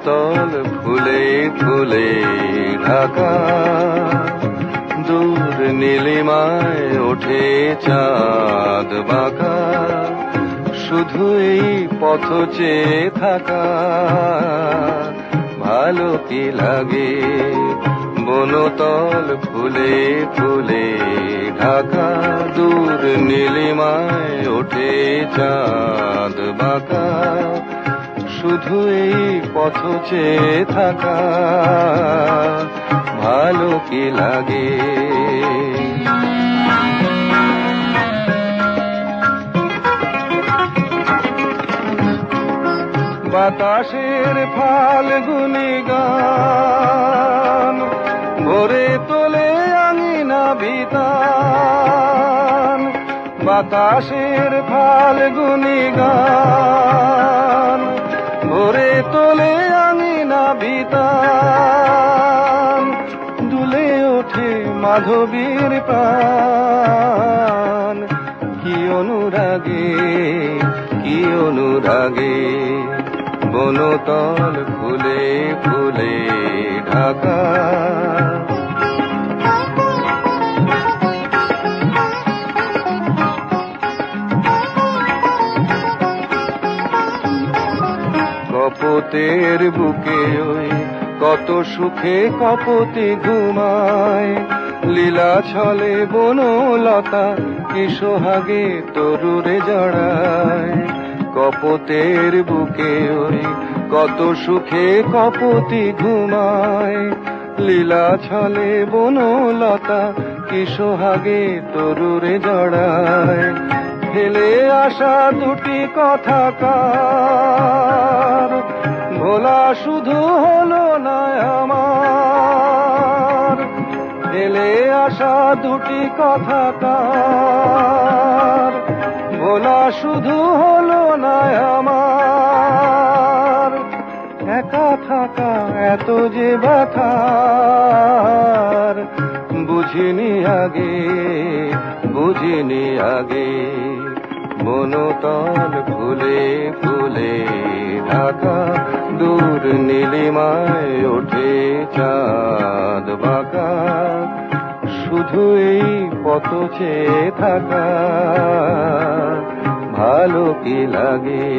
বনতল ফুলে ফুলে ঢাকা, দূর নীলিমায় ওঠে চাঁদ বাঁকা, শুধু এই পথ চেয়ে থাকা ভালো কি লাগে। বনতল ফুলে ফুলে ঢাকা, দূর নীলিমায় ওঠে চাঁদ বাঁকা, শুধু এই পথ চেয়ে থাকা ভালো কি লাগে। বাতাসের ফাল্গুনি গান ভরে তোলে আঙিনা বিতান, বাতাসের ফাল্গুনি গান ভরে তোলে আঙিনা বিতান, দুলে ওঠে মাধবীর প্রাণ, কি অনুরাগে কি অনুরাগে। বনতল ফুলে ফুলে ঢাকা, কপোতের বুকে ওই কত সুখে কপোতে ঘুমায়, লীলা ছলে বনলতা কি সোহাগে তরুরে জড়ায়। কপোতের বুকে ওই কত সুখে কপোতি ঘুমায়, লীলা ছলে বনলতা কি সোহাগে তরুরে জড়ায়। ফেলে আসা দুটি কথা কার ভোলা শুধু হলো না আমার, ফেলে আসা দুটি কথা কার ভোলা শুধু হলো না আমার। একা থাকা এত যে ব্যথার বুঝিনি আগে বুঝিনি আগে। বনতল ফুলে ফুলে ঢাকা, দূর নীলিমায় ওঠে চাঁদ বাঁকা, শুধু এই পথ চেয়ে থাকা ভালো কি লাগে।